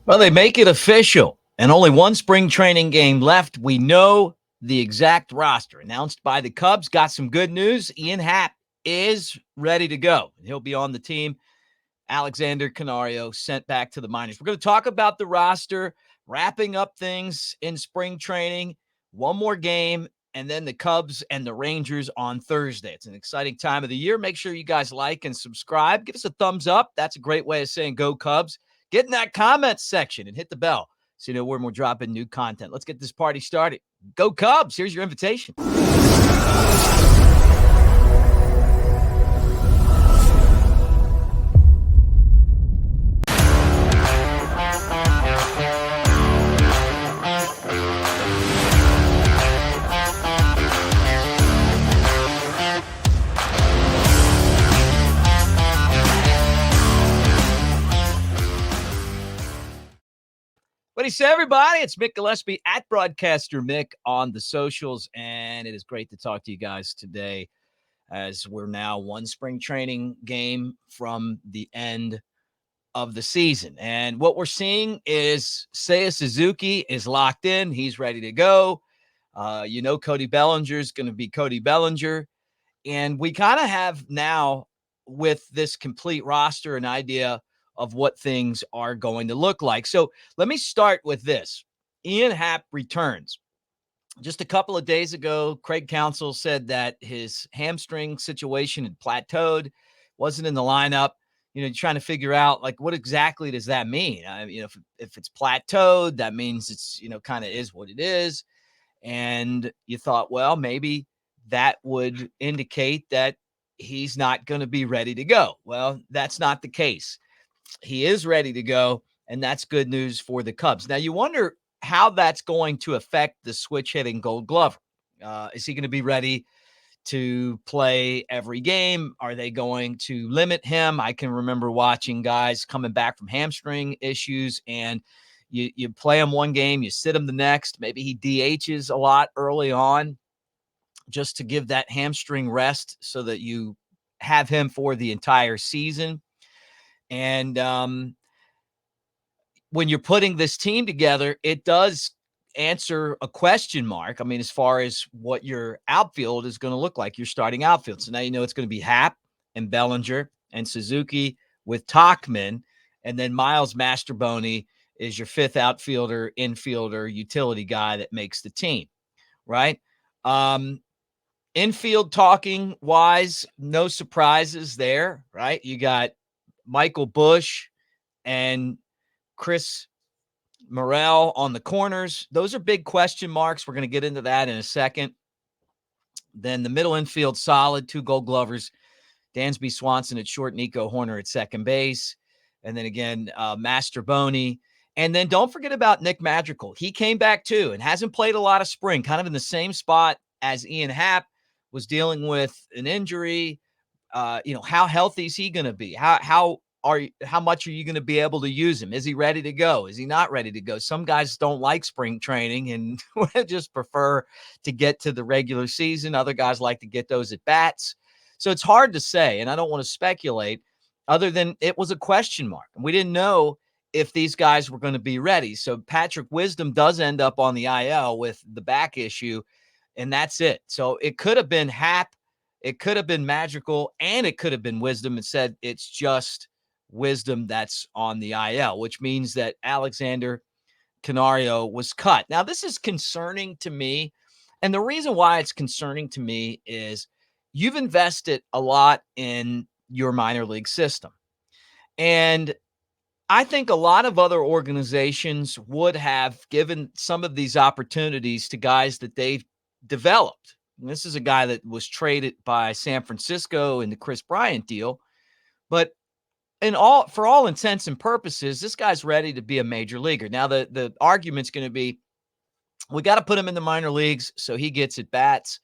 Well, they make it official, and only one spring training game left. We know the exact roster announced by the Cubs. Got some good news. Ian Happ is ready to go. He'll be on the team. Alexander Canario sent back to the minors. We're going to talk about the roster, wrapping up things in spring training. One more game, and then the Cubs and the Rangers on Thursday. It's an exciting time of the year. Make sure you guys like and subscribe. Give us a thumbs up. That's a great way of saying go Cubs. Get in that comment section and hit the bell so you know when we're dropping new content. Let's get this party started. Go Cubs. Here's your invitation. What do you say, everybody? It's Mick Gillispie at Broadcaster Mick on the socials, and it is great to talk to you guys today as we're now one spring training game from the end of the season. And what we're seeing is Seiya Suzuki is locked in. He's ready to go. Cody Bellinger is going to be Cody Bellinger. And we kind of have now, with this complete roster, an idea of what things are going to look like. So let me start with this. Ian Happ returns. Just a couple of days ago, Craig Counsell said that his hamstring situation had plateaued, wasn't in the lineup. Trying to figure out, like, what exactly does that mean? If it's plateaued, that means it's, kind of is what it is. And you thought, well, maybe that would indicate that he's not going to be ready to go. Well, that's not the case. He is ready to go, and that's good news for the Cubs. Now, you wonder how that's going to affect the switch-hitting Gold Glover. Is he going to be ready to play every game? Are they going to limit him? I can remember watching guys coming back from hamstring issues, and you play him one game, you sit him the next. Maybe he DHs a lot early on just to give that hamstring rest so that you have him for the entire season. And when you're putting this team together, it does answer a question mark. I mean, as far as what your outfield is going to look like, your starting outfield. So now you know it's going to be Happ and Bellinger and Suzuki with Tachman, and then Miles Mastrobuoni is your fifth outfielder, infielder, utility guy that makes the team, right? Infield talking wise, no surprises there, right? You got Michael Busch and Chris Morel on the corners. Those are big question marks. We're going to get into that in a second. Then the middle infield, solid, 2 Gold Glovers, Dansby Swanson at short, Nico Horner at second base. And then again, Mastrobuoni. And then don't forget about Nick Madrigal. He came back too and hasn't played a lot of spring, kind of in the same spot as Ian Happ, was dealing with an injury. How healthy is he going to be? How much are you going to be able to use him? Is he ready to go? Is he not ready to go? Some guys don't like spring training and just prefer to get to the regular season. Other guys like to get those at bats. So it's hard to say, and I don't want to speculate other than it was a question mark. We didn't know if these guys were going to be ready. So Patrick Wisdom does end up on the IL with the back issue, and that's it. So it could have been Happ, it could have been Madrigal, and it could have been Wisdom. It said it's just Wisdom that's on the IL, which means that Alexander Canario was cut. Now, this is concerning to me. And the reason why it's concerning to me is you've invested a lot in your minor league system. And I think a lot of other organizations would have given some of these opportunities to guys that they've developed. And this is a guy that was traded by San Francisco in the Chris Bryant deal. But for all intents and purposes, this guy's ready to be a major leaguer. Now, the argument's going to be, we got to put him in the minor leagues so he gets at bats.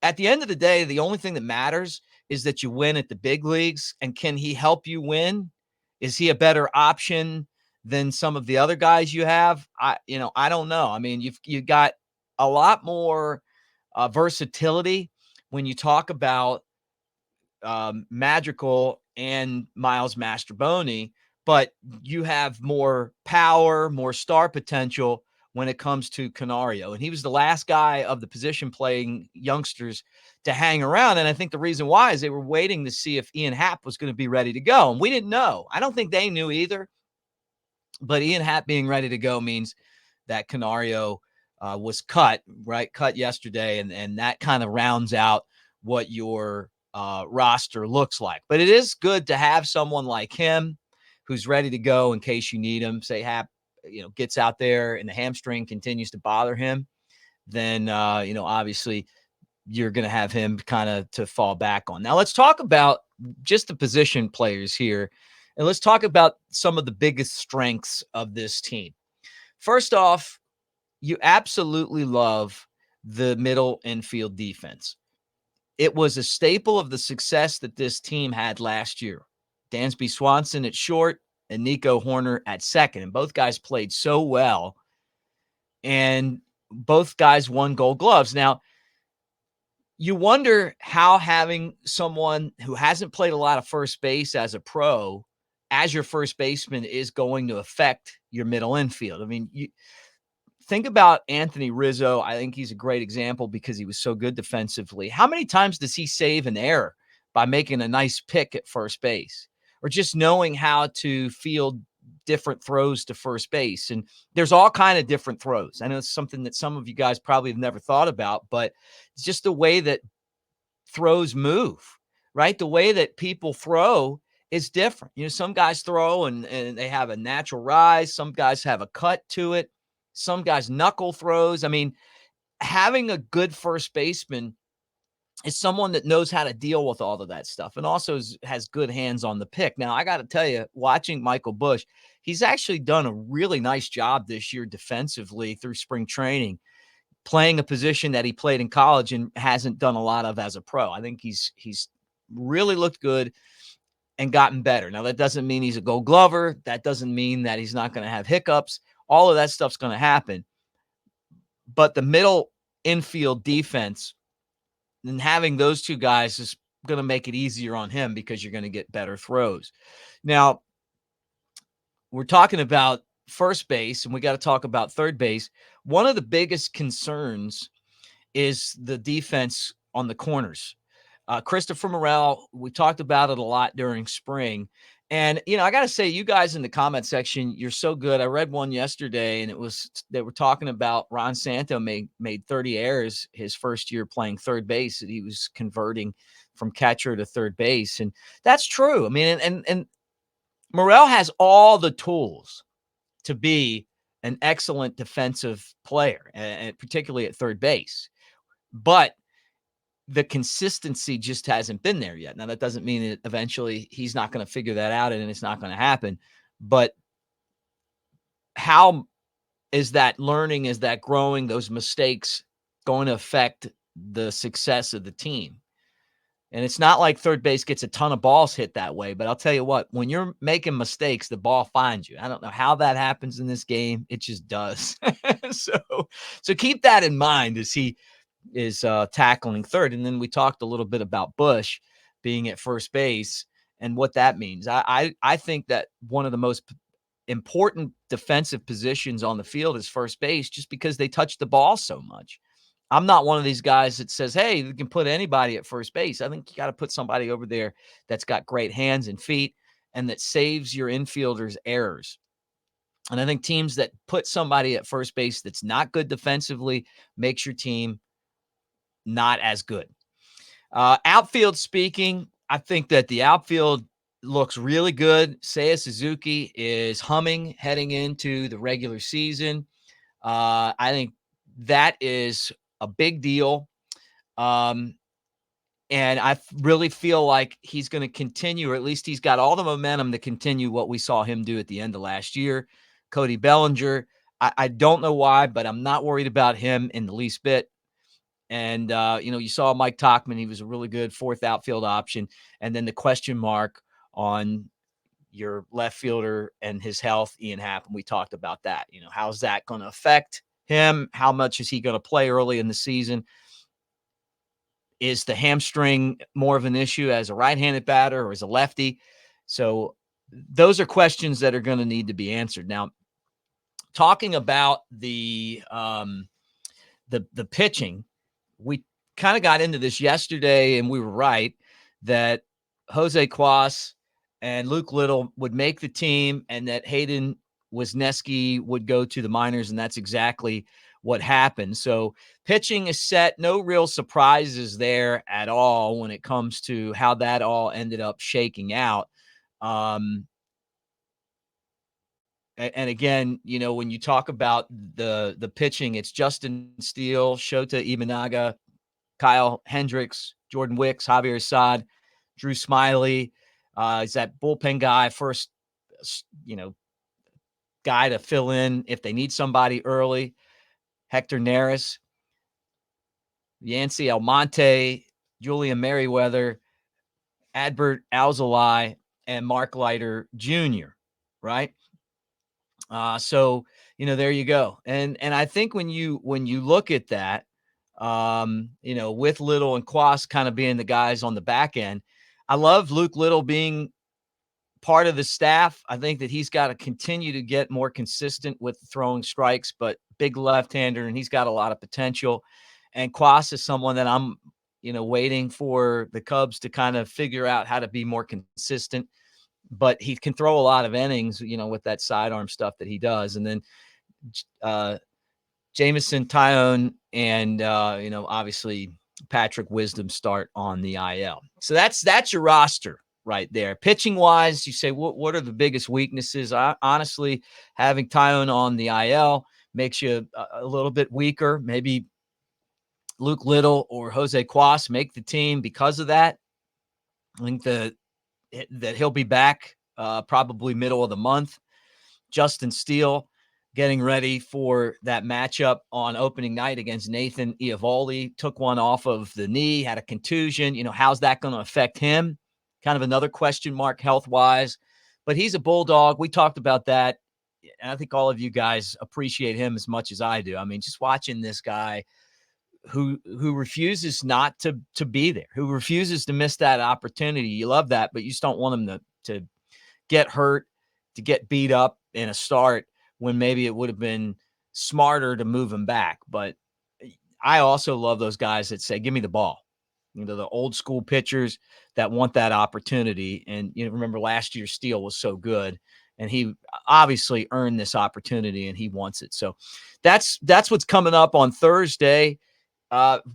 At the end of the day, the only thing that matters is that you win at the big leagues. And can he help you win? Is he a better option than some of the other guys you have? I don't know. I mean, you've got a lot more versatility when you talk about Madrigal and Miles Mastrobuoni, but you have more power, more star potential when it comes to Canario. And he was the last guy of the position playing youngsters to hang around. And I think the reason why is they were waiting to see if Ian Happ was going to be ready to go. And we didn't know. I don't think they knew either. But Ian Happ being ready to go means that Canario was cut, right? Cut yesterday. And that kind of rounds out what your roster looks like. But it is good to have someone like him who's ready to go in case you need him. Say Happ, gets out there and the hamstring continues to bother him, then, obviously you're going to have him kind of to fall back on. Now let's talk about just the position players here. And let's talk about some of the biggest strengths of this team. First off, you absolutely love the middle infield defense. It was a staple of the success that this team had last year. Dansby Swanson at short and Nico Horner at second. And both guys played so well. And both guys won Gold Gloves. Now, you wonder how having someone who hasn't played a lot of first base as a pro as your first baseman is going to affect your middle infield. I mean, you think about Anthony Rizzo. I think he's a great example because he was so good defensively. How many times does he save an error by making a nice pick at first base or just knowing how to field different throws to first base? And there's all kind of different throws. I know it's something that some of you guys probably have never thought about, but it's just the way that throws move, right? The way that people throw is different. Some guys throw and they have a natural rise. Some guys have a cut to it. Some guys knuckle throws. I mean, having a good first baseman is someone that knows how to deal with all of that stuff and also has good hands on the pick. Now, I got to tell you, watching Michael Busch, he's actually done a really nice job this year defensively through spring training, playing a position that he played in college and hasn't done a lot of as a pro. I think he's really looked good and gotten better. Now, that doesn't mean he's a Gold Glover. That doesn't mean that he's not going to have hiccups. All of that stuff's going to happen. But the middle infield defense and having those two guys is going to make it easier on him because you're going to get better throws. Now, we're talking about first base, and we got to talk about third base. One of the biggest concerns is the defense on the corners. Christopher Morel, we talked about it a lot during spring. And, I got to say, you guys in the comment section, you're so good. I read one yesterday, and they were talking about Ron Santo made 30 errors his first year playing third base, that he was converting from catcher to third base. And that's true. I mean, and Morel has all the tools to be an excellent defensive player, and particularly at third base. But the consistency just hasn't been there yet. Now, that doesn't mean that eventually he's not going to figure that out and it's not going to happen. But how is that learning, is that growing, those mistakes going to affect the success of the team? And it's not like third base gets a ton of balls hit that way, but I'll tell you what, when you're making mistakes, the ball finds you. I don't know how that happens in this game. It just does. So keep that in mind as he is tackling third. And then we talked a little bit about Busch being at first base and what that means. I think that one of the most important defensive positions on the field is first base, just because they touch the ball so much. I'm not one of these guys that says, hey, you can put anybody at first base. I think you got to put somebody over there that's got great hands and feet and that saves your infielders errors. And I think teams that put somebody at first base that's not good defensively makes your team not as good. Outfield speaking, I think that the outfield looks really good. Seiya Suzuki is humming heading into the regular season. I think that is a big deal. And I really feel like he's going to continue, or at least he's got all the momentum to continue what we saw him do at the end of last year. Cody Bellinger, I don't know why, but I'm not worried about him in the least bit. And, you saw Mike Tauchman. He was a really good fourth outfield option. And then the question mark on your left fielder and his health, Ian Happ. And we talked about that. How's that going to affect him? How much is he going to play early in the season? Is the hamstring more of an issue as a right-handed batter or as a lefty? So those are questions that are going to need to be answered. Now, talking about the pitching, we kind of got into this yesterday, and we were right that Jose Quas and Luke Little would make the team, and that Hayden Wisniewski would go to the minors, and that's exactly what happened. So pitching is set. No real surprises there at all when it comes to how that all ended up shaking out. Um, and again, when you talk about the pitching, it's Justin Steele, Shota Imanaga, Kyle Hendricks, Jordan Wicks, Javier Assad, Drew Smiley. Is that bullpen guy, first, guy to fill in if they need somebody early. Hector Neris, Yancey Almonte, Julian Merriweather, Adbert Alzolay, and Mark Leiter Jr., right? So there you go. And I think when you look at that, with Little and Quas kind of being the guys on the back end, I love Luke Little being part of the staff. I think that he's got to continue to get more consistent with throwing strikes, but big left-hander, and he's got a lot of potential. And Quas is someone that I'm, waiting for the Cubs to kind of figure out how to be more consistent. But he can throw a lot of innings, with that sidearm stuff that he does. And then Jamison Tyone and, obviously Patrick Wisdom start on the IL. So that's your roster right there. Pitching wise, you say, what are the biggest weaknesses? Honestly, having Tyone on the IL makes you a little bit weaker. Maybe Luke Little or Jose Quas make the team because of that. I think that he'll be back probably middle of the month. Justin Steele getting ready for that matchup on opening night against Nathan Eovaldi. Took one off of the knee, had a contusion. How's that going to affect him? Kind of another question mark health-wise. But he's a Bulldog. We talked about that. And I think all of you guys appreciate him as much as I do. I mean, just watching this guy who refuses not to be there, who refuses to miss that opportunity. You love that, but you just don't want him to get hurt, to get beat up in a start when maybe it would have been smarter to move him back. But I also love those guys that say, give me the ball. The old school pitchers that want that opportunity. And, remember last year Steele was so good, and he obviously earned this opportunity and he wants it. So that's what's coming up on Thursday.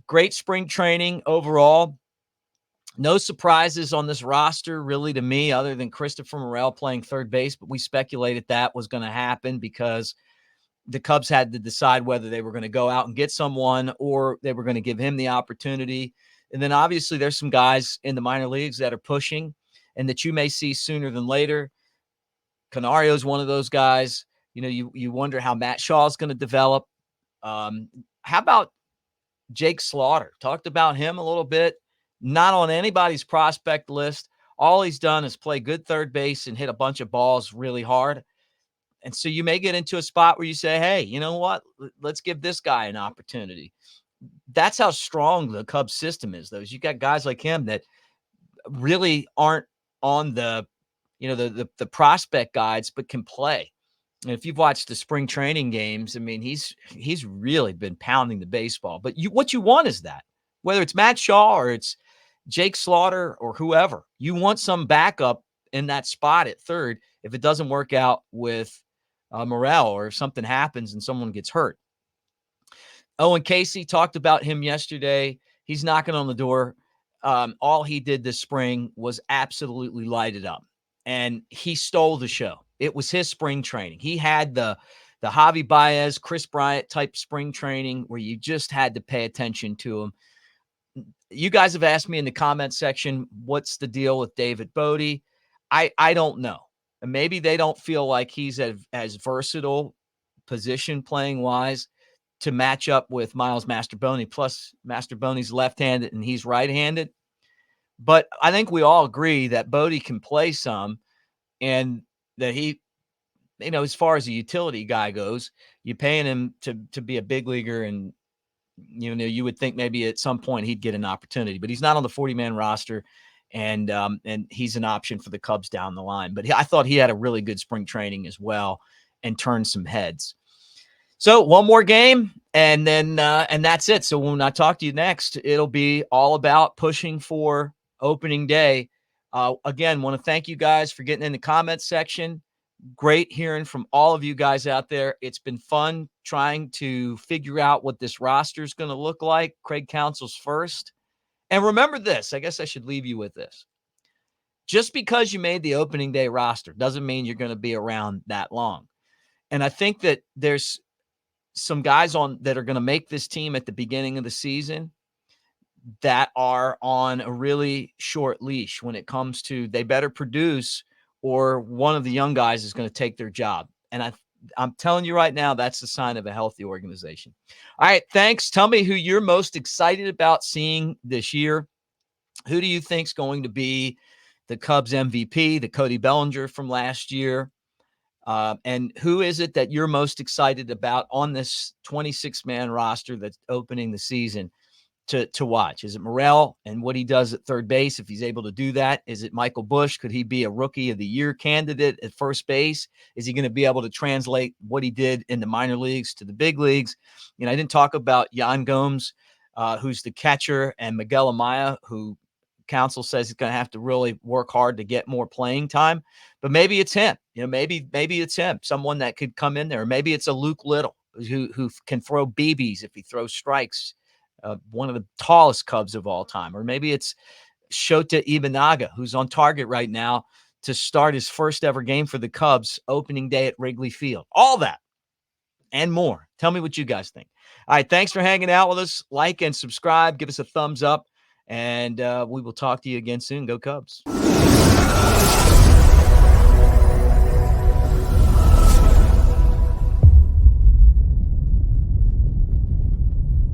Great spring training overall. No surprises on this roster, really, to me, other than Christopher Morel playing third base. But we speculated that was going to happen because the Cubs had to decide whether they were going to go out and get someone or they were going to give him the opportunity. And then obviously there's some guys in the minor leagues that are pushing and that you may see sooner than later. Canario is one of those guys. You wonder how Matt Shaw is going to develop. How about Jake Slaughter? Talked about him a little bit. Not on anybody's prospect list. All he's done is play good third base and hit a bunch of balls really hard. And so you may get into a spot where you say, hey, you know what? Let's give this guy an opportunity. That's how strong the Cubs system is, though. You got guys like him that really aren't on the prospect guides, but can play. And if you've watched the spring training games, I mean, he's really been pounding the baseball. But what you want is that, whether it's Matt Shaw or it's Jake Slaughter or whoever, you want some backup in that spot at third if it doesn't work out with Morel or if something happens and someone gets hurt. Owen Casey, talked about him yesterday. He's knocking on the door. All he did this spring was absolutely light it up. And he stole the show. It was his spring training. He had the Javi Baez, Chris Bryant type spring training where you just had to pay attention to him. You guys have asked me in the comment section, what's the deal with David Bodie? I don't know. And maybe they don't feel like he's as versatile position playing wise to match up with Miles Mastrobuoni. Plus, Mastrobuoni's left-handed and he's right-handed. But I think we all agree that Bodie can play some and that he, as far as a utility guy goes, you're paying him to be a big leaguer, and you would think maybe at some point he'd get an opportunity, but he's not on the 40-man roster. and he's an option for the Cubs down the line. But I thought he had a really good spring training as well and turned some heads. So one more game, and then and that's it. So when I talk to you next, it'll be all about pushing for opening day. Again, want to thank you guys for getting in the comments section. Great hearing from all of you guys out there. It's been fun trying to figure out what this roster is going to look like. Craig Counsell's first. And remember this, I guess I should leave you with this. Just because you made the opening day roster doesn't mean you're going to be around that long. And I think that there's some guys on that are going to make this team at the beginning of the season that are on a really short leash when it comes to they better produce or one of the young guys is going to take their job. And I'm telling you right now, that's the sign of a healthy organization. All right, thanks. Tell me who you're most excited about seeing this year. Who do you think is going to be the Cubs MVP, the Cody Bellinger from last year? And who is it that you're most excited about on this 26-man roster that's opening the season to watch? Is it Morel and what he does at third base, if he's able to do that? Is it Michael Busch? Could he be a Rookie of the Year candidate at first base? Is he going to be able to translate what he did in the minor leagues to the big leagues? You know, I didn't talk about Yan Gomes, who's the catcher, and Miguel Amaya, who Counsell says he's going to have to really work hard to get more playing time, but maybe it's him. You know, maybe it's him, someone that could come in there. Maybe it's a Luke Little who can throw BBs if he throws strikes. One of the tallest Cubs of all time. Or maybe it's Shota Imanaga, who's on target right now to start his first ever game for the Cubs opening day at Wrigley Field. All that and more. Tell me what you guys think. All right, thanks for hanging out with us. Like and subscribe. Give us a thumbs up, and we will talk to you again soon. Go Cubs.